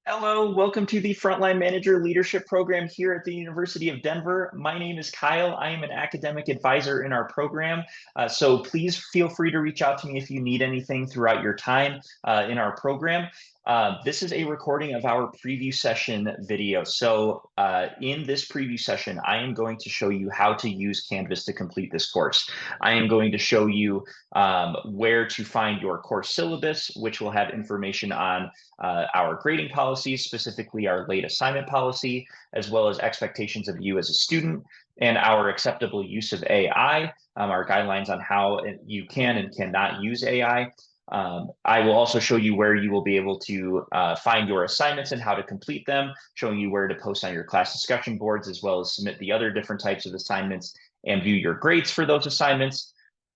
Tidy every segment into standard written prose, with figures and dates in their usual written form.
Hello, welcome to the Frontline Manager Leadership Program here at the University of Denver. My name is Kyle. I am an academic advisor in our program. So please feel free to reach out to me if you need anything throughout your time in our program. This is a recording of our preview session video. So in this preview session, I am going to show you how to use Canvas to complete this course. I am going to show you where to find your course syllabus, which will have information on our grading policies, specifically our late assignment policy, as well as expectations of you as a student, and our acceptable use of AI, our guidelines on how you can and cannot use AI. I will also show you where you will be able to find your assignments and how to complete them, showing you where to post on your class discussion boards, as well as submit the other different types of assignments and view your grades for those assignments.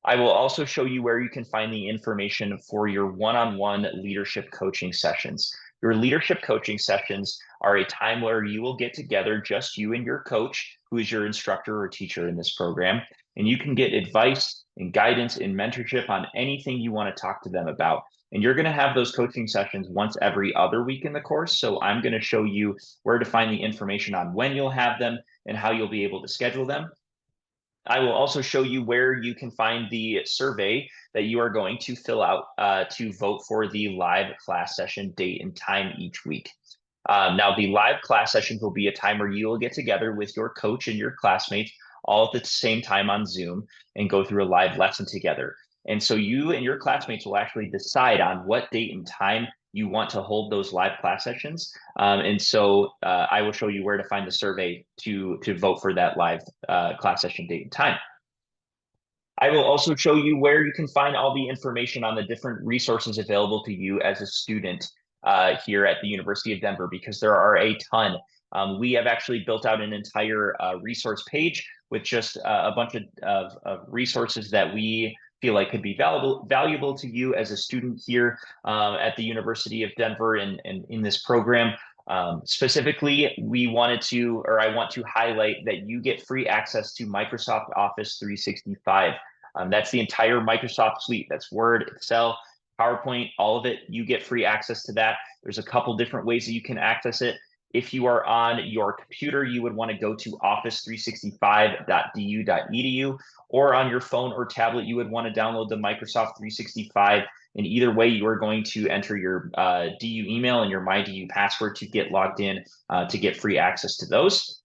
I will also show you where you can find the information for your one-on-one leadership coaching sessions. Your leadership coaching sessions are a time where you will get together, just you and your coach, who is your instructor or teacher in this program, and you can get advice and guidance and mentorship on anything you want to talk to them about. And you're going to have those coaching sessions once every other week in the course. So I'm going to show you where to find the information on when you'll have them and how you'll be able to schedule them. I will also show you where you can find the survey that you are going to fill out to vote for the live class session date and time each week. Now, the live class sessions will be a time where you will get together with your coach and your classmates all at the same time on Zoom and go through a live lesson together. And so you and your classmates will actually decide on what date and time you want to hold those live class sessions. And so I will show you where to find the survey to vote for that live class session date and time. I will also show you where you can find all the information on the different resources available to you as a student here at the University of Denver, because there are a ton. We have actually built out an entire resource page with just a bunch of resources that we feel like could be valuable to you as a student here at the University of Denver and in this program. Specifically, we wanted to, or I want to highlight that you get free access to Microsoft Office 365. That's the entire Microsoft suite. That's Word, Excel, PowerPoint, all of it. You get free access to that. There's a couple different ways that you can access it. If you are on your computer, you would want to go to office365.du.edu, or on your phone or tablet, you would want to download the Microsoft 365. And either way, you are going to enter your DU email and your MyDU password to get logged in to get free access to those.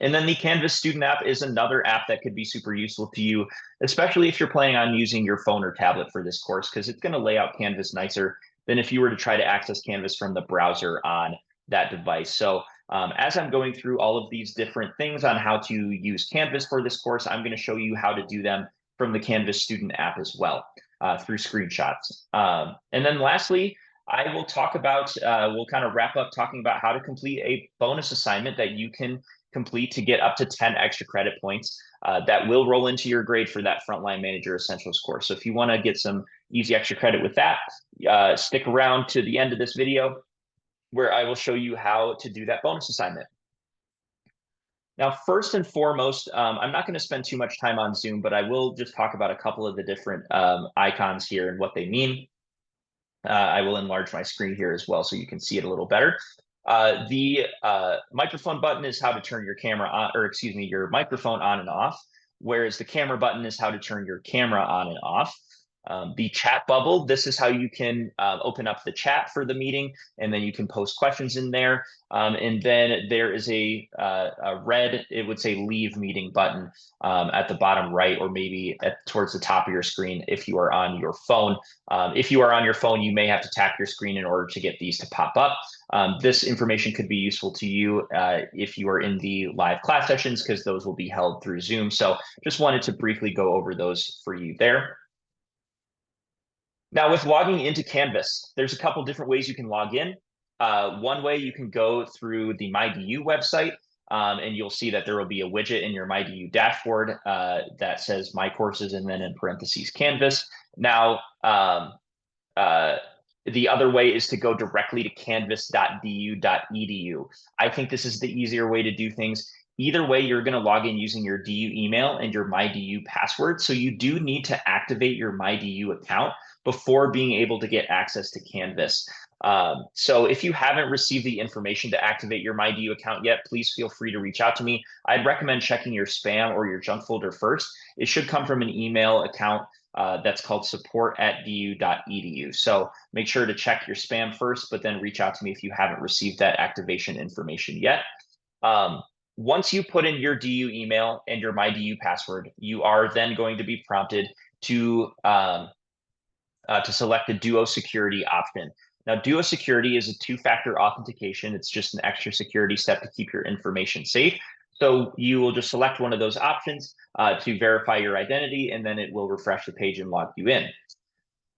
And then the Canvas student app is another app that could be super useful to you, especially if you're planning on using your phone or tablet for this course, because it's going to lay out Canvas nicer than if you were to try to access Canvas from the browser on that device. So as I'm going through all of these different things on how to use Canvas for this course, I'm going to show you how to do them from the Canvas student app as well through screenshots. And then lastly, I will talk about, we'll kind of wrap up talking about how to complete a bonus assignment that you can complete to get up to 10 extra credit points that will roll into your grade for that Frontline Manager Essentials course. So if you want to get some easy extra credit with that, stick around to the end of this video where I will show you how to do that bonus assignment. Now, first and foremost, I'm not going to spend too much time on Zoom, but I will just talk about a couple of the different icons here and what they mean. I will enlarge my screen here as well so you can see it a little better. The microphone button is how to turn your camera on, or excuse me, your microphone on and off, whereas the camera button is how to turn your camera on and off. The chat bubble, this is how you can open up the chat for the meeting, and then you can post questions in there. And then there is a red, it would say leave meeting button at the bottom right, or maybe towards the top of your screen if you are on your phone. If you are on your phone, you may have to tap your screen in order to get these to pop up. This information could be useful to you if you are in the live class sessions, because those will be held through Zoom. So just wanted to briefly go over those for you there. Now, with logging into Canvas, there's a couple different ways you can log in. One way, you can go through the MyDU website, and you'll see that there will be a widget in your MyDU dashboard that says My Courses and then in parentheses Canvas. Now, the other way is to go directly to canvas.du.edu. I think this is the easier way to do things. Either way, you're going to log in using your DU email and your MyDU password. So you do need to activate your MyDU account before being able to get access to Canvas. So if you haven't received the information to activate your MyDU account yet, please feel free to reach out to me. I'd recommend checking your spam or your junk folder first. It should come from an email account that's called support@du.edu. So make sure to check your spam first, but then reach out to me if you haven't received that activation information yet. Once you put in your DU email and your MyDU password, you are then going to be prompted to select the Duo Security option. Now, Duo Security is a two-factor authentication. It's just an extra security step to keep your information safe. So you will just select one of those options to verify your identity, and then it will refresh the page and log you in.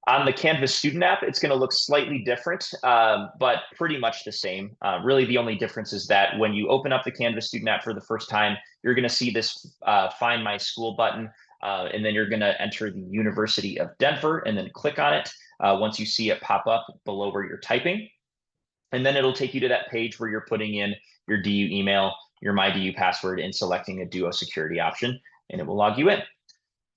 On the Canvas student app, it's going to look slightly different, but pretty much the same. Really, the only difference is that when you open up the Canvas student app for the first time, you're going to see this Find My School button, and then you're going to enter the University of Denver and then click on it once you see it pop up below where you're typing. And then it'll take you to that page where you're putting in your DU email, your MyDU password, and selecting a Duo security option, and it will log you in.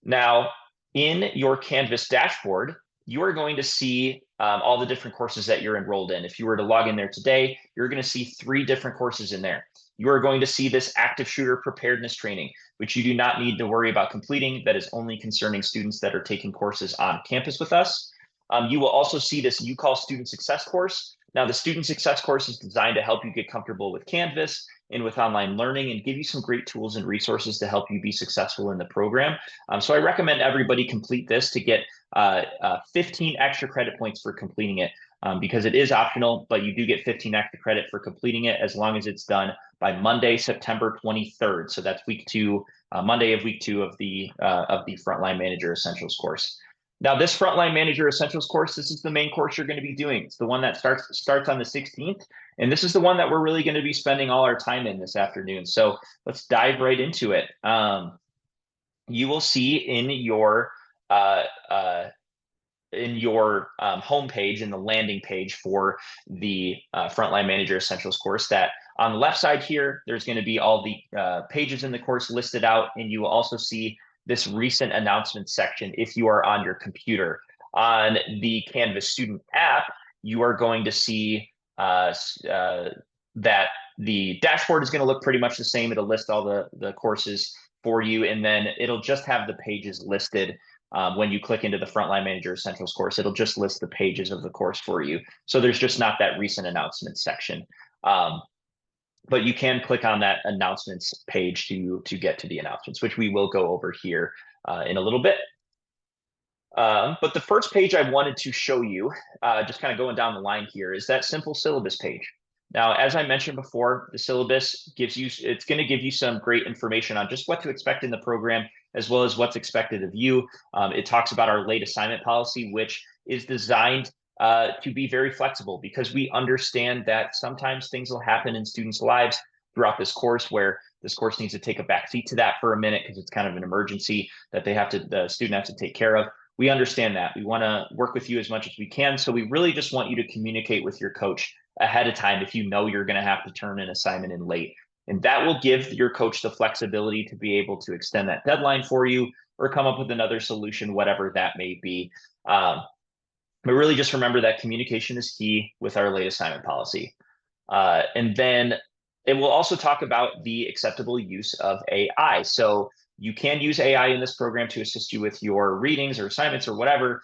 Now, in your Canvas dashboard, you are going to see all the different courses that you're enrolled in. If you were to log in there today, you're going to see 3 different courses in there. You are going to see this active shooter preparedness training, which you do not need to worry about completing. That is only concerning students that are taking courses on campus with us. You will also see this UCall Student Success course. Now, the Student Success course is designed to help you get comfortable with Canvas and with online learning and give you some great tools and resources to help you be successful in the program. So I recommend everybody complete this to get 15 extra credit points for completing it because it is optional, but you do get 15 extra credit for completing it as long as it's done by Monday, September 23rd. So that's week 2, Monday of week 2 of the Frontline Manager Essentials course. Now, this Frontline Manager Essentials course, this is the main course you're going to be doing. It's the one that starts on the 16th, and this is the one that we're really going to be spending all our time in this afternoon. So let's dive right into it. You will see in your homepage, in the landing page for the Frontline Manager Essentials course, that on the left side here, there's going to be all the pages in the course listed out, and you will also see this recent announcements section if you are on your computer. On the Canvas student app, you are going to see that the dashboard is going to look pretty much the same. It'll list all the courses for you, and then it'll just have the pages listed. When you click into the Frontline Manager Essentials course, it'll just list the pages of the course for you. So there's just not that recent announcements section. But you can click on that announcements page to get to the announcements, which we will go over here in a little bit. But the first page I wanted to show you, just kind of going down the line here, is that simple syllabus page. Now, as I mentioned before, the syllabus it's going to give you some great information on just what to expect in the program, as well as what's expected of you. It talks about our late assignment policy, which is designed to be very flexible because we understand that sometimes things will happen in students' lives throughout this course where this course needs to take a backseat to that for a minute because it's kind of an emergency that the student has to take care of. We understand that. We want to work with you as much as we can. So we really just want you to communicate with your coach ahead of time if you know you're going to have to turn an assignment in late. And that will give your coach the flexibility to be able to extend that deadline for you or come up with another solution, whatever that may be. But really just remember that communication is key with our late assignment policy. And then it will also talk about the acceptable use of AI. So you can use AI in this program to assist you with your readings or assignments or whatever.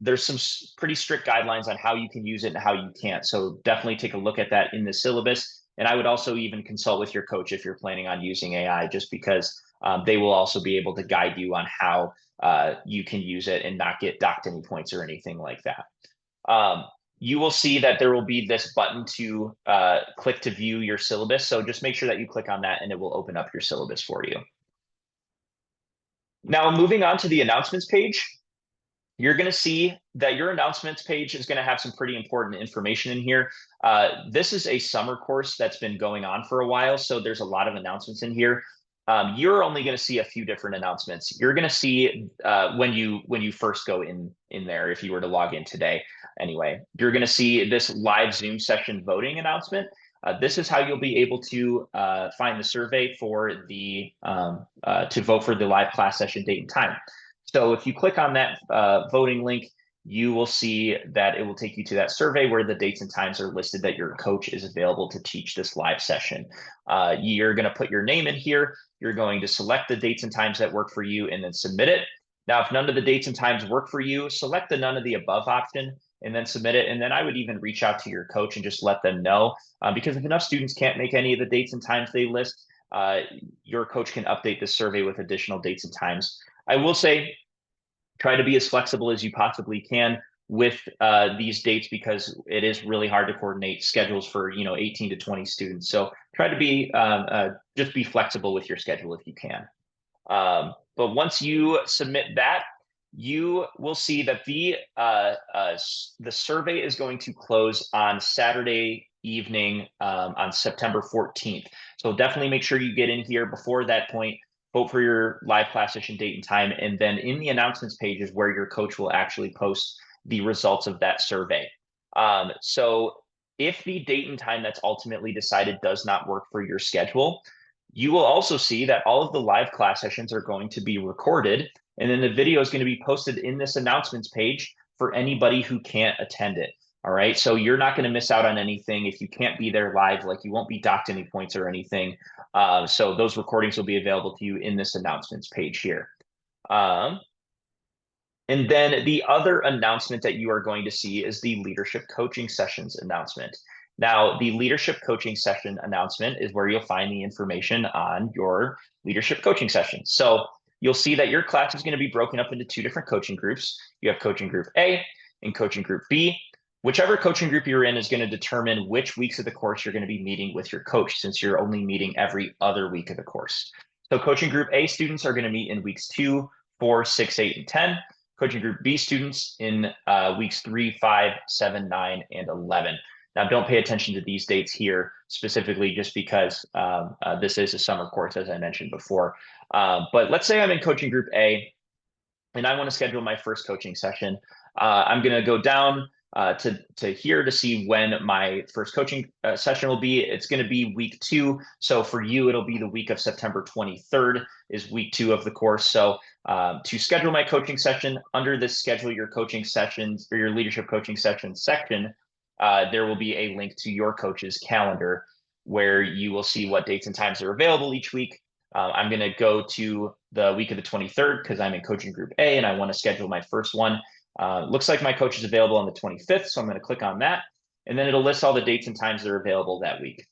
There's some pretty strict guidelines on how you can use it and how you can't. So definitely take a look at that in the syllabus. And I would also even consult with your coach if you're planning on using AI, just because they will also be able to guide you on how you can use it and not get docked any points or anything like that. You will see that there will be this button to click to view your syllabus. So just make sure that you click on that and it will open up your syllabus for you. Now, moving on to the announcements page, you're going to see that your announcements page is going to have some pretty important information in here. This is a summer course that's been going on for a while, so there's a lot of announcements in here. You're only going to see a few different announcements. You're going to see when you first go in there, if you were to log in today. Anyway, you're going to see this live Zoom session voting announcement. This is how you'll be able to find the survey for the to vote for the live class session date and time. So if you click on that voting link, you will see that it will take you to that survey where the dates and times are listed that your coach is available to teach this live session. You're going to put your name in here. You're going to select the dates and times that work for you and then submit it. Now, if none of the dates and times work for you, select the none of the above option and then submit it. And then I would even reach out to your coach and just let them know, because if enough students can't make any of the dates and times they list, your coach can update the survey with additional dates and times. I will say, try to be as flexible as you possibly can with these dates, because it is really hard to coordinate schedules for 18 to 20 students. So try to be just be flexible with your schedule if you can. But once you submit that, you will see that the survey is going to close on Saturday evening on September 14th. So definitely make sure you get in here before that point. Vote for your live class session date and time, and then in the announcements page is where your coach will actually post the results of that survey. So if the date and time that's ultimately decided does not work for your schedule, you will also see that all of the live class sessions are going to be recorded, and then the video is going to be posted in this announcements page for anybody who can't attend it. All right, so you're not going to miss out on anything if you can't be there live. Like, you won't be docked any points or anything. So those recordings will be available to you in this announcements page here. And then the other announcement that you are going to see is the leadership coaching sessions announcement. Now, the leadership coaching session announcement is where you'll find the information on your leadership coaching session. So you'll see that your class is going to be broken up into two different coaching groups. You have coaching group A and coaching group B. Whichever coaching group you're in is going to determine which weeks of the course you're going to be meeting with your coach, since you're only meeting every other week of the course. So coaching group A students are going to meet in weeks 2, 4, 6, 8, and 10. Coaching group B students in weeks 3, 5, 7, 9, and 11. Now, don't pay attention to these dates here specifically, just because this is a summer course, as I mentioned before. But let's say I'm in coaching group A and I want to schedule my first coaching session. I'm going to go down to here to see when my first coaching session will be. It's going to be week 2. So for you, it'll be the week of September 23rd is week 2 of the course. So to schedule my coaching session, under this schedule your coaching sessions or your leadership coaching session section, there will be a link to your coach's calendar where you will see what dates and times are available each week. I'm going to go to the week of the 23rd because I'm in coaching group A and I want to schedule my first one. Looks like my coach is available on the 25th, so I'm going to click on that, and then it'll list all the dates and times that are available that week.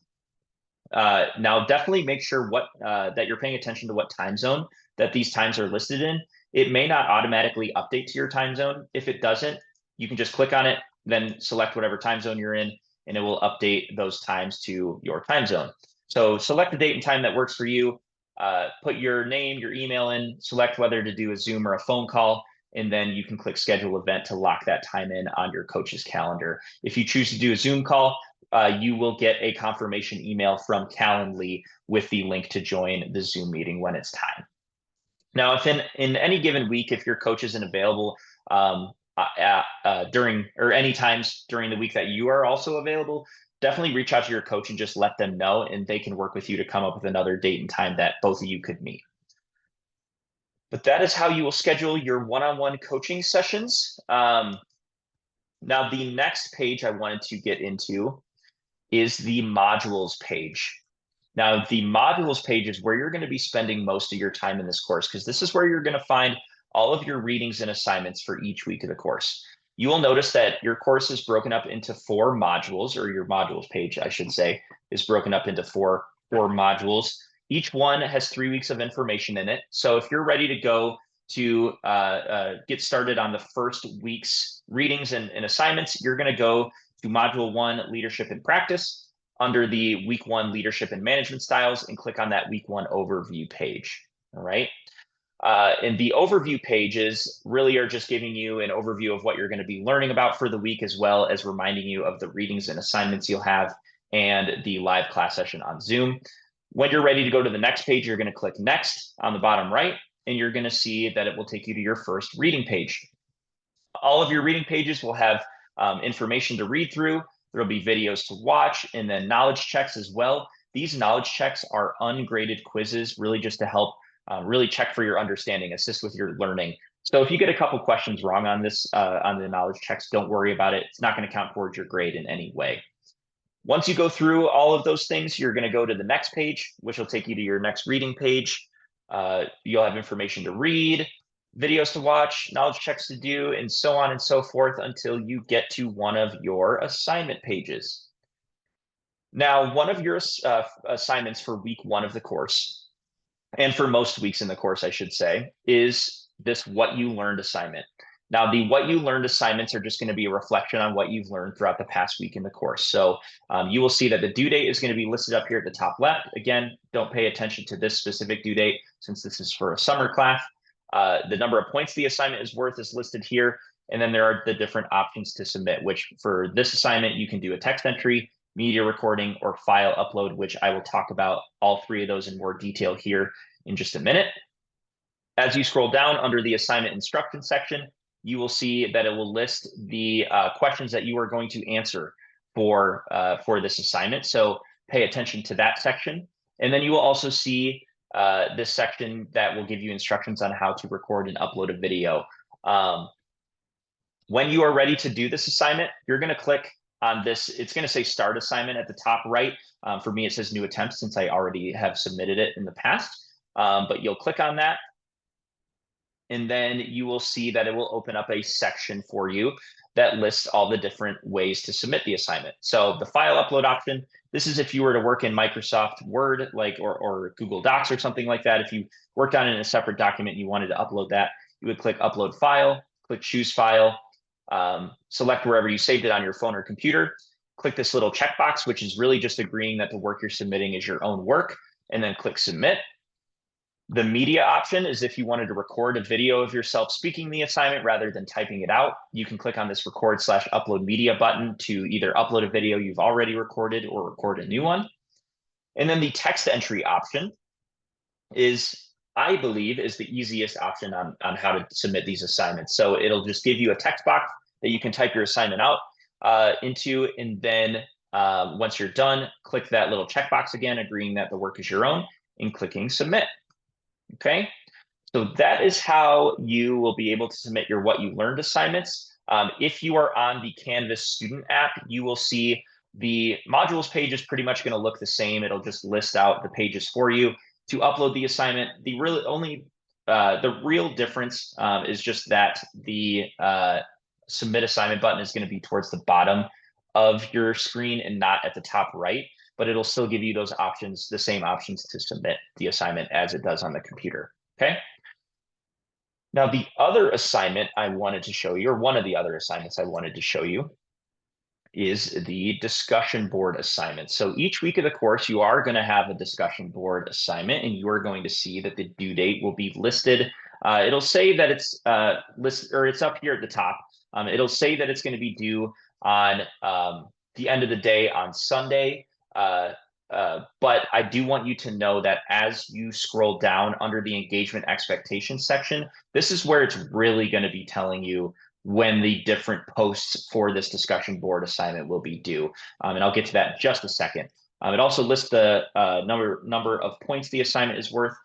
Now, definitely make sure that you're paying attention to what time zone that these times are listed in. It may not automatically update to your time zone. If it doesn't, you can just click on it, then select whatever time zone you're in, and it will update those times to your time zone. So select the date and time that works for you. Put your name, your email in, select whether to do a Zoom or a phone call, and then you can click schedule event to lock that time in on your coach's calendar. If you choose to do a Zoom call, you will get a confirmation email from Calendly with the link to join the Zoom meeting when it's time. Now, if in any given week, if your coach isn't available during or any times during the week that you are also available, definitely reach out to your coach and just let them know, and they can work with you to come up with another date and time that both of you could meet. But that is how you will schedule your one-on-one coaching sessions. Now, the next page I wanted to get into is the modules page. Now, the modules page is where you're going to be spending most of your time in this course, because this is where you're going to find all of your readings and assignments for each week of the course. You will notice that your course is broken up into 4 modules, or your modules page, I should say, is broken up into four modules. Each one has 3 weeks of information in it. So if you're ready to go to get started on the first week's readings and assignments, you're going to go to Module 1, Leadership and Practice, under the Week 1 Leadership and Management Styles, and click on that Week 1 Overview page. All right. And the overview pages really are just giving you an overview of what you're going to be learning about for the week, as well as reminding you of the readings and assignments you'll have and the live class session on Zoom. When you're ready to go to the next page, you're going to click Next on the bottom right, and you're going to see that it will take you to your first reading page. All of your reading pages will have information to read through. There'll be videos to watch, and then knowledge checks as well. These knowledge checks are ungraded quizzes, really just to help really check for your understanding, assist with your learning. So if you get a couple questions wrong on this, on the knowledge checks, don't worry about it. It's not going to count towards your grade in any way. Once you go through all of those things, you're going to go to the next page, which will take you to your next reading page. You'll have information to read, videos to watch, knowledge checks to do, and so on and so forth until you get to one of your assignment pages. Now, one of your assignments for week 1 of the course, and for most weeks in the course, I should say, is this what you learned assignment. Now, the what you learned assignments are just going to be a reflection on what you've learned throughout the past week in the course. So you will see that the due date is going to be listed up here at the top left. Again, don't pay attention to this specific due date since this is for a summer class. The number of points the assignment is worth is listed here. And then there are the different options to submit, which for this assignment, you can do a text entry, media recording, or file upload, which I will talk about all 3 of those in more detail here in just a minute. As you scroll down under the assignment instruction section, you will see that it will list the questions that you are going to answer for this assignment. So pay attention to that section. And then you will also see this section that will give you instructions on how to record and upload a video. When you are ready to do this assignment, you're going to click on this. It's going to say start assignment at the top right. For me, it says new attempt since I already have submitted it in the past. But you'll click on that. And then you will see that it will open up a section for you that lists all the different ways to submit the assignment. So the file upload option, this is if you were to work in Microsoft Word, like or Google Docs or something like that. If you worked on it in a separate document and you wanted to upload that, you would click upload file, click choose file, select wherever you saved it on your phone or computer, click this little checkbox, which is really just agreeing that the work you're submitting is your own work, and then click submit. The media option is if you wanted to record a video of yourself speaking the assignment rather than typing it out. You can click on this record/upload media button to either upload a video you've already recorded or record a new one. And then the text entry option is, I believe, is the easiest option on how to submit these assignments. So it'll just give you a text box that you can type your assignment out into, and then once you're done, click that little checkbox again, agreeing that the work is your own, and clicking submit. Okay, so that is how you will be able to submit your what you learned assignments. If you are on the Canvas student app, you will see the modules page is pretty much going to look the same. It'll just list out the pages for you to upload the assignment. The real difference is just that the submit assignment button is going to be towards the bottom of your screen and not at the top right, but it'll still give you those options, the same options to submit the assignment as it does on the computer, okay? Now, the other assignment I wanted to show you, or one of the other assignments I wanted to show you, is the discussion board assignment. So each week of the course, you are going to have a discussion board assignment, and you are going to see that the due date will be listed. It'll say that it's listed, or it's up here at the top. It'll say that it's going to be due on the end of the day on Sunday. But I do want you to know that as you scroll down under the engagement expectations section, this is where it's really going to be telling you when the different posts for this discussion board assignment will be due. And I'll get to that in just a second. It also lists the number of points the assignment is worth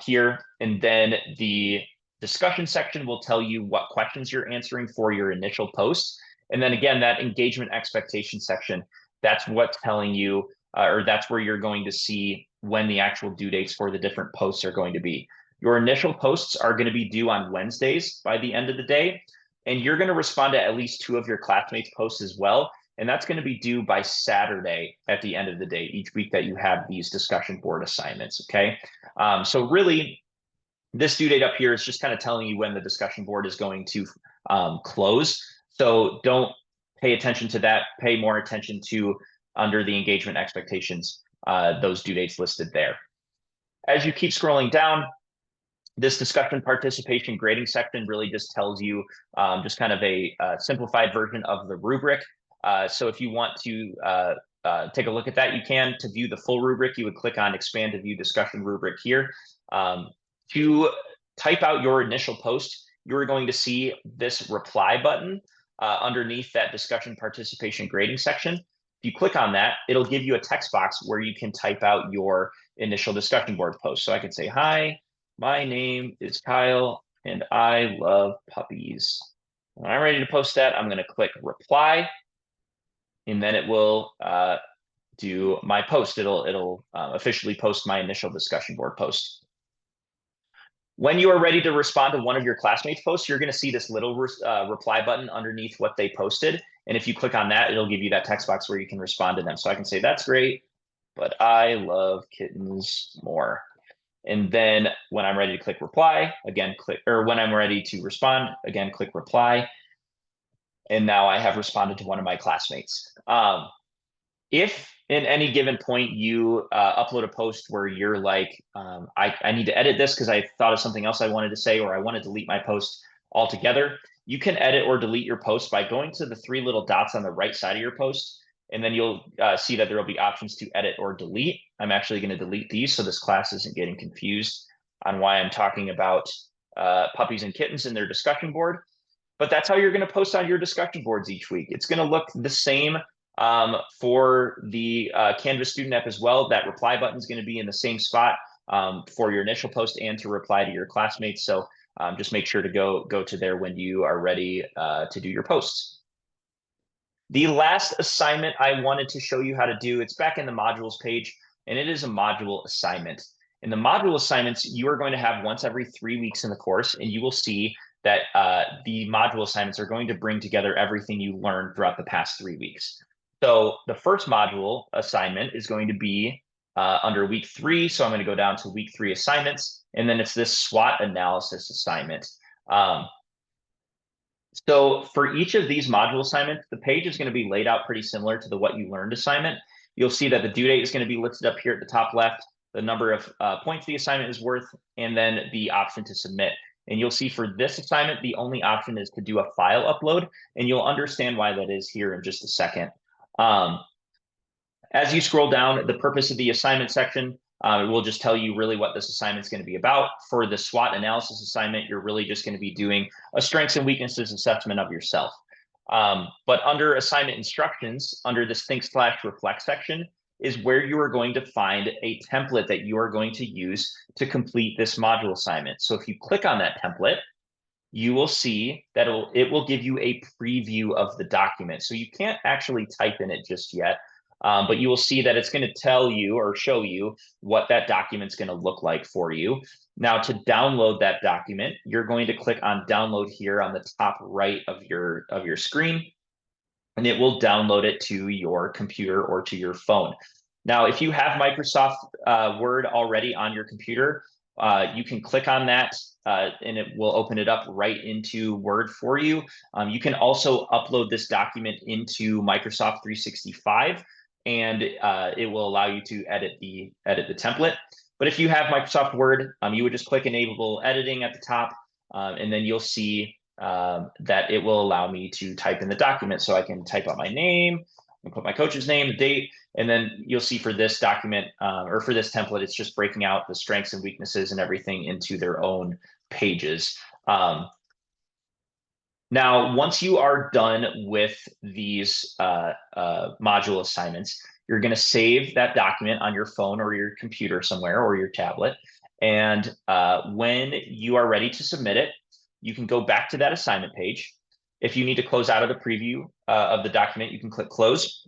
here. And then the discussion section will tell you what questions you're answering for your initial post. And then again, that engagement expectation section, that's what's telling you, or that's where you're going to see when the actual due dates for the different posts are going to be. Your initial posts are going to be due on Wednesdays by the end of the day, and you're going to respond to at least 2 of your classmates' posts as well, and that's going to be due by Saturday at the end of the day, each week that you have these discussion board assignments, okay? So really, this due date up here is just kind of telling you when the discussion board is going to close. So don't pay attention to that. Pay more attention to under the engagement expectations, those due dates listed there. As you keep scrolling down, this discussion participation grading section really just tells you just kind of a simplified version of the rubric. So if you want to take a look at that, you can. To view the full rubric, you would click on expand to view discussion rubric here. To type out your initial post, you're going to see this reply button underneath that discussion participation grading section. If you click on that, it'll give you a text box where you can type out your initial discussion board post. So I can say, hi, my name is Kyle. and I love puppies. When I'm ready to post that, I'm going to click reply, and then it will do my post. It'll officially post my initial discussion board post. When you are ready to respond to one of your classmates' posts, you're going to see this little reply button underneath what they posted. And if you click on that, it'll give you that text box where you can respond to them. So I can say, that's great, but I love kittens more. And then when I'm ready to click reply, again, when I'm ready to respond, again, click reply. And now I have responded to one of my classmates. If in any given point you upload a post where you're like, I need to edit this because I thought of something else I wanted to say, or I want to delete my post altogether, you can edit or delete your post by going to the three little dots on the right side of your post. And then you'll see that there will be options to edit or delete. I'm actually going to delete these so this class isn't getting confused on why I'm talking about puppies and kittens in their discussion board. But that's how you're going to post on your discussion boards each week. It's going to look the same for the Canvas student app as well. That reply button is going to be in the same spot for your initial post and to reply to your classmates. So just make sure to go to there when you are ready to do your posts. The last assignment I wanted to show you how to do, it's back in the modules page, and it is a module assignment. In the module assignments, you are going to have once every 3 weeks in the course, and you will see that the module assignments are going to bring together everything you learned throughout the past 3 weeks. So the first module assignment is going to be under week 3. So I'm going to go down to week 3 assignments, and then it's this SWOT analysis assignment. So for each of these module assignments, the page is going to be laid out pretty similar to the what you learned assignment. You'll see that the due date is going to be listed up here at the top left, the number of points the assignment is worth, and then the option to submit. And you'll see for this assignment, the only option is to do a file upload, and you'll understand why that is here in just a second. As you scroll down, the purpose of the assignment section will just tell you really what this assignment is going to be about. For the SWOT analysis assignment, you're really just going to be doing a strengths and weaknesses assessment of yourself. But under assignment instructions, under this think/reflect section, is where you are going to find a template that you are going to use to complete this module assignment. So if you click on that template, you will see that it will give you a preview of the document. So you can't actually type in it just yet. But you will see that it's going to tell you or show you what that document's going to look like for you. Now, to download that document, you're going to click on download here on the top right of your screen, and it will download it to your computer or to your phone. Now, if you have Microsoft Word already on your computer, you can click on that and it will open it up right into Word for you. You can also upload this document into Microsoft 365. And it will allow you to edit the template. But if you have Microsoft Word, you would just click Enable Editing at the top, and then you'll see that it will allow me to type in the document. So I can type out my name, and put my coach's name, the date, and then you'll see for this document or for this template, it's just breaking out the strengths and weaknesses and everything into their own pages. Now, once you are done with these module assignments, you're going to save that document on your phone or your computer somewhere or your tablet. And when you are ready to submit it, you can go back to that assignment page. If you need to close out of the preview of the document, you can click close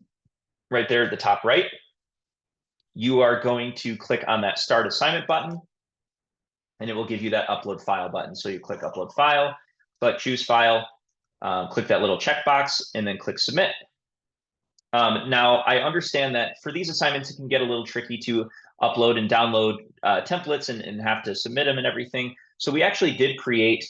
right there at the top right. You are going to click on that start assignment button, and it will give you that upload file button. So you click upload file, click choose file, click that little checkbox, and then click submit. Now, I understand that for these assignments, it can get a little tricky to upload and download templates and have to submit them and everything. So we actually did create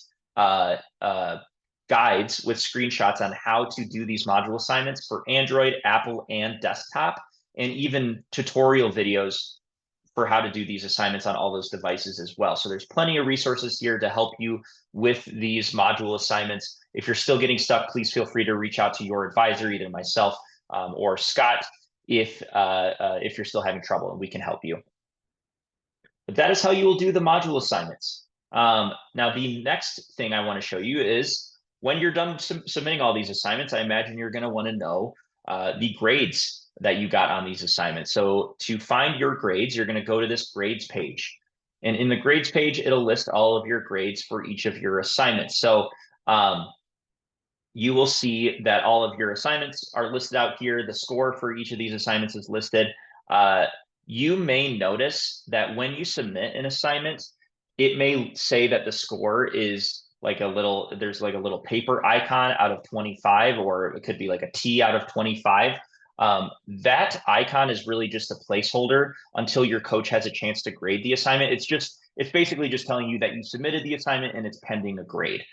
guides with screenshots on how to do these module assignments for Android, Apple, and desktop, and even tutorial videos for how to do these assignments on all those devices as well. So there's plenty of resources here to help you with these module assignments. If you're still getting stuck, please feel free to reach out to your advisor, either myself or Scott, if you're still having trouble, and we can help you. But that is how you will do the module assignments. Now, the next thing I want to show you is when you're done submitting all these assignments, I imagine you're going to want to know the grades that you got on these assignments. So to find your grades, you're going to go to this grades page. And in the grades page, it'll list all of your grades for each of your assignments. So you will see that all of your assignments are listed out here. The score for each of these assignments is listed. You may notice that when you submit an assignment, it may say that the score is like there's like a little paper icon out of 25, or it could be like a T out of 25. That icon is really just a placeholder until your coach has a chance to grade the assignment. It's basically just telling you that you submitted the assignment and it's pending a grade.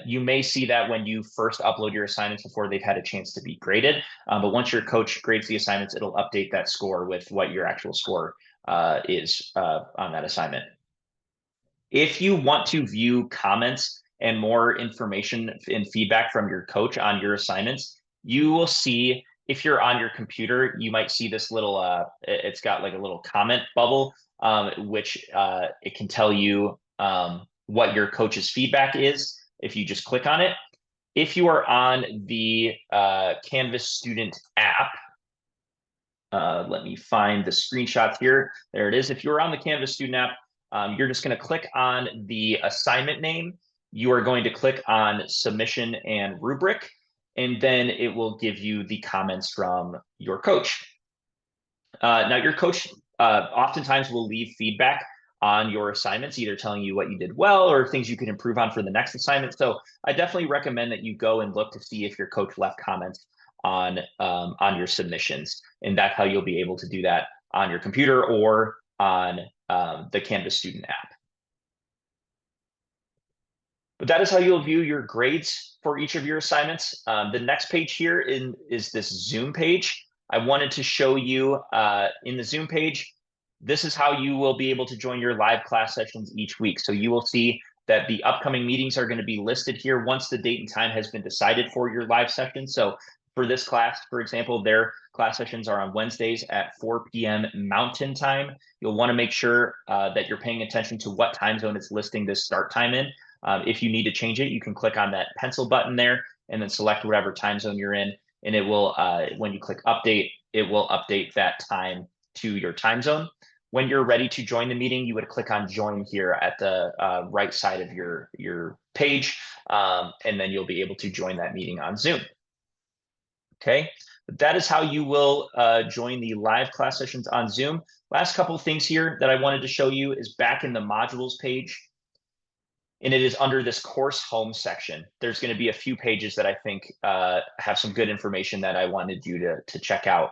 You may see that when you first upload your assignments before they've had a chance to be graded. But once your coach grades the assignments, it'll update that score with what your actual score is on that assignment. If you want to view comments and more information and feedback from your coach on your assignments, you will see, if you're on your computer, you might see this little, it's got like a little comment bubble, which it can tell you what your coach's feedback is if you just click on it. If you are on the Canvas student app, let me find the screenshot here. There it is. If you're on the Canvas student app, you're just going to click on the assignment name. You are going to click on submission and rubric, and then it will give you the comments from your coach. Now, your coach oftentimes will leave feedback on your assignments, either telling you what you did well or things you can improve on for the next assignment. So I definitely recommend that you go and look to see if your coach left comments on your submissions, and that's how you'll be able to do that on your computer or on the Canvas student app. But that is how you'll view your grades for each of your assignments. The next page here is this Zoom page. I wanted to show you in the Zoom page, this is how you will be able to join your live class sessions each week. So you will see that the upcoming meetings are going to be listed here once the date and time has been decided for your live session. So for this class, for example, their class sessions are on Wednesdays at 4 p.m. Mountain Time. You'll want to make sure that you're paying attention to what time zone it's listing this start time in. If you need to change it, you can click on that pencil button there and then select whatever time zone you're in. And it will, when you click update, it will update that time to your time zone. When you're ready to join the meeting, you would click on join here at the right side of your page, and then you'll be able to join that meeting on Zoom. Okay, that is how you will join the live class sessions on Zoom. Last couple of things here that I wanted to show you is back in the modules page, and it is under this course home section. There's going to be a few pages that I think have some good information that I wanted you to check out.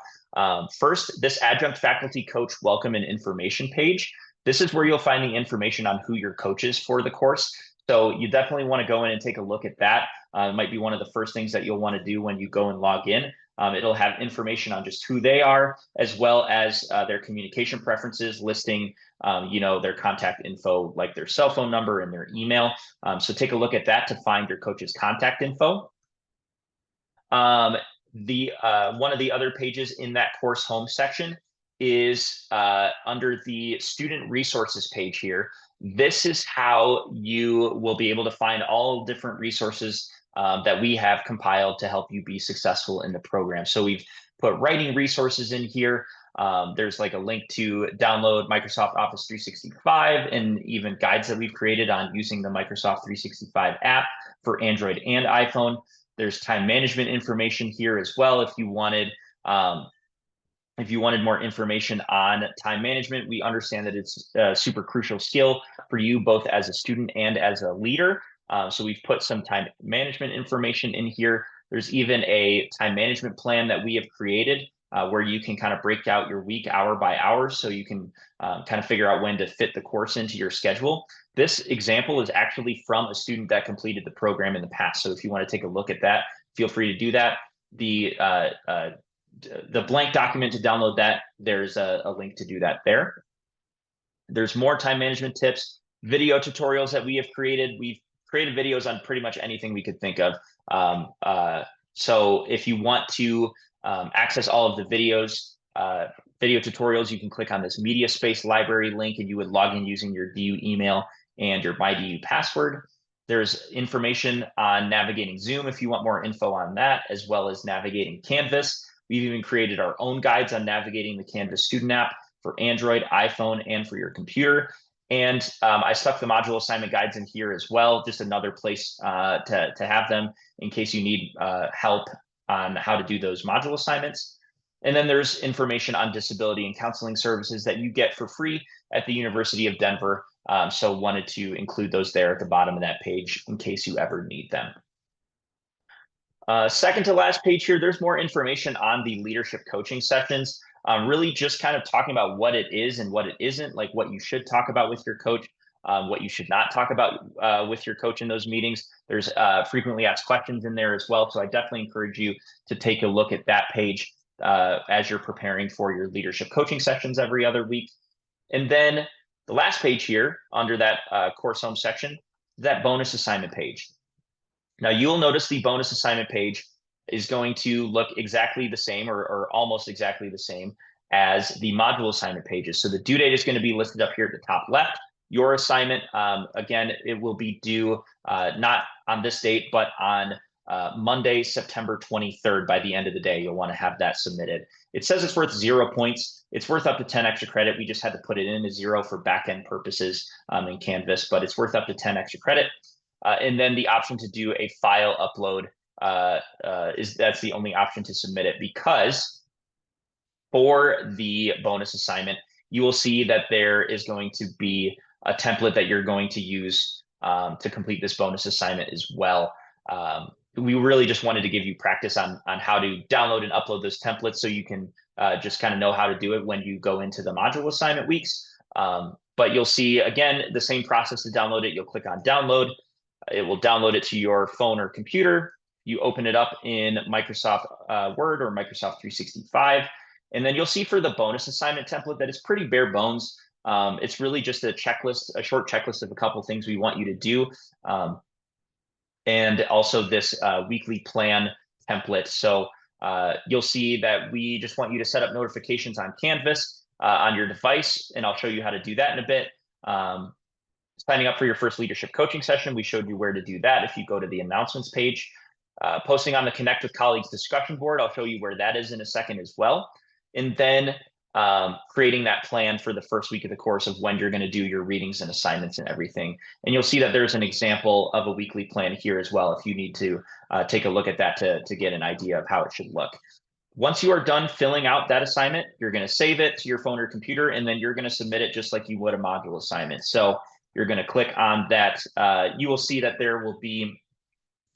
First, this adjunct faculty coach welcome and information page. This is where you'll find the information on who your coach is for the course. So you definitely want to go in and take a look at that. It might be one of the first things that you'll want to do when you go and log in. It'll have information on just who they are, as well as their communication preferences, listing their contact info, like their cell phone number and their email. So take a look at that to find your coach's contact info. One of the other pages in that course home section is under the student resources page here. This is how you will be able to find all different resources that we have compiled to help you be successful in the program. So we've put writing resources in here. There's like a link to download Microsoft Office 365 and even guides that we've created on using the Microsoft 365 app for Android and iPhone. There's time management information here as well. If you wanted more information on time management, we understand that it's a super crucial skill for you both as a student and as a leader. So we've put some time management information in here. There's even a time management plan that we have created where you can kind of break out your week hour by hour, so you can kind of figure out when to fit the course into your schedule. This example is actually from a student that completed the program in the past. So if you want to take a look at that, feel free to do that. The blank document to download that, there's a link to do that there. There's more time management tips, video tutorials that we have created. We've created videos on pretty much anything we could think of. So if you want to access all of the video tutorials, you can click on this media space library link, and you would log in using your DU email and your MyDU password. There's information on navigating Zoom if you want more info on that, as well as navigating Canvas. We've even created our own guides on navigating the Canvas student app for Android, iPhone, and for your computer. And I stuck the module assignment guides in here as well, just another place to have them in case you need help on how to do those module assignments. And then there's information on disability and counseling services that you get for free at the University of Denver. So wanted to include those there at the bottom of that page in case you ever need them. Second to last page here, there's more information on the leadership coaching sessions. Really just kind of talking about what it is and what it isn't, like what you should talk about with your coach, what you should not talk about with your coach in those meetings. There's frequently asked questions in there as well. So I definitely encourage you to take a look at that page as you're preparing for your leadership coaching sessions every other week. And then the last page here under that course home section, that bonus assignment page. Now you'll notice the bonus assignment page is going to look exactly the same or almost exactly the same as the module assignment pages. So the due date is going to be listed up here at the top left. Your assignment, again, it will be due not on this date, but on Monday, September 23rd. By the end of the day, you'll want to have that submitted. It says it's worth 0 points. It's worth up to 10 extra credit. We just had to put it in as 0 for back-end purposes in Canvas, but it's worth up to 10 extra credit. And then the option to do a file upload that's the only option to submit it, because for the bonus assignment, you will see that there is going to be a template that you're going to use to complete this bonus assignment as well. We really just wanted to give you practice on how to download and upload those templates so you can just kind of know how to do it when you go into the module assignment weeks. But you'll see, again, the same process to download it. You'll click on download. It will download it to your phone or computer. You open it up in Microsoft Word or Microsoft 365. And then you'll see for the bonus assignment template that it's pretty bare bones. It's really just a checklist, a short checklist of a couple of things we want you to do. And also this weekly plan template. So you'll see that we just want you to set up notifications on Canvas on your device, and I'll show you how to do that in a bit. Signing up for your first leadership coaching session, we showed you where to do that if you go to the announcements page. Posting on the Connect with Colleagues discussion board, I'll show you where that is in a second as well. And then creating that plan for the first week of the course of when you're going to do your readings and assignments and everything. And you'll see that there's an example of a weekly plan here as well if you need to take a look at that to get an idea of how it should look. Once you are done filling out that assignment, you're going to save it to your phone or computer, and then you're going to submit it just like you would a module assignment. So you're going to click on that. You will see that there will be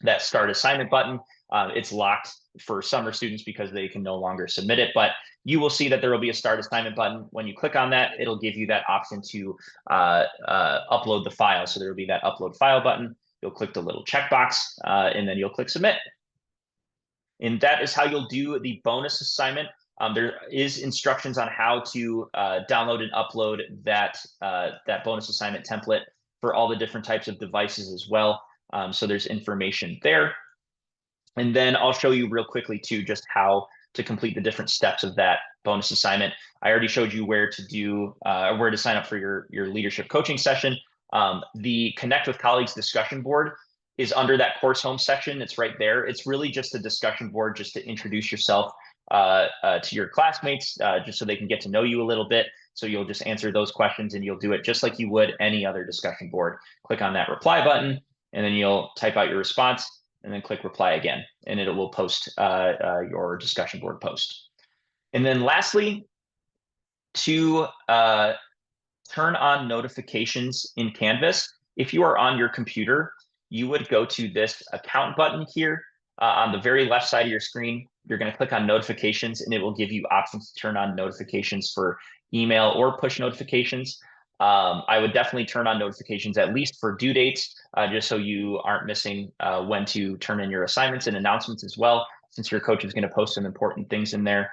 that start assignment button. It's locked for summer students because they can no longer submit it, but you will see that there will be a start assignment button. When you click on that, it'll give you that option to upload the file. So there will be that upload file button. You'll click the little checkbox and then you'll click submit. And that is how you'll do the bonus assignment. There is instructions on how to download and upload that bonus assignment template for all the different types of devices as well. So there's information there. And then I'll show you real quickly too, just how to complete the different steps of that bonus assignment. I already showed you where to do, where to sign up for your leadership coaching session. The Connect with Colleagues discussion board is under that course home section. It's right there. It's really just a discussion board just to introduce yourself to your classmates, just so they can get to know you a little bit. So you'll just answer those questions and you'll do it just like you would any other discussion board. Click on that reply button, and then you'll type out your response and then click reply again, and it will post your discussion board post. And then lastly, to turn on notifications in Canvas, if you are on your computer, you would go to this account button here on the very left side of your screen. You're going to click on notifications, and it will give you options to turn on notifications for email or push notifications. I would definitely turn on notifications at least for due dates, just so you aren't missing when to turn in your assignments and announcements as well, since your coach is going to post some important things in there.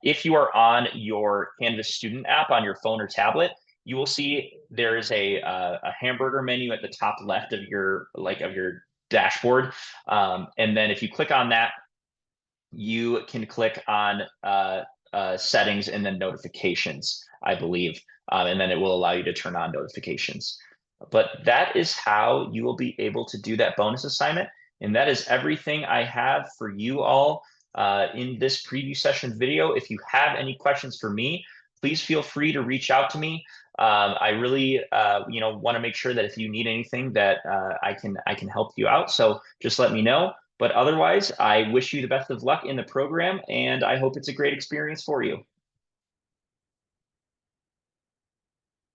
If you are on your Canvas student app on your phone or tablet, you will see there is a hamburger menu at the top left of your dashboard. And then if you click on that, you can click on settings and then notifications, I believe. And then it will allow you to turn on notifications. But that is how you will be able to do that bonus assignment. And that is everything I have for you all in this preview session video. If you have any questions for me, please feel free to reach out to me. I really, want to make sure that if you need anything that I can help you out. So just let me know. But otherwise, I wish you the best of luck in the program, and I hope it's a great experience for you.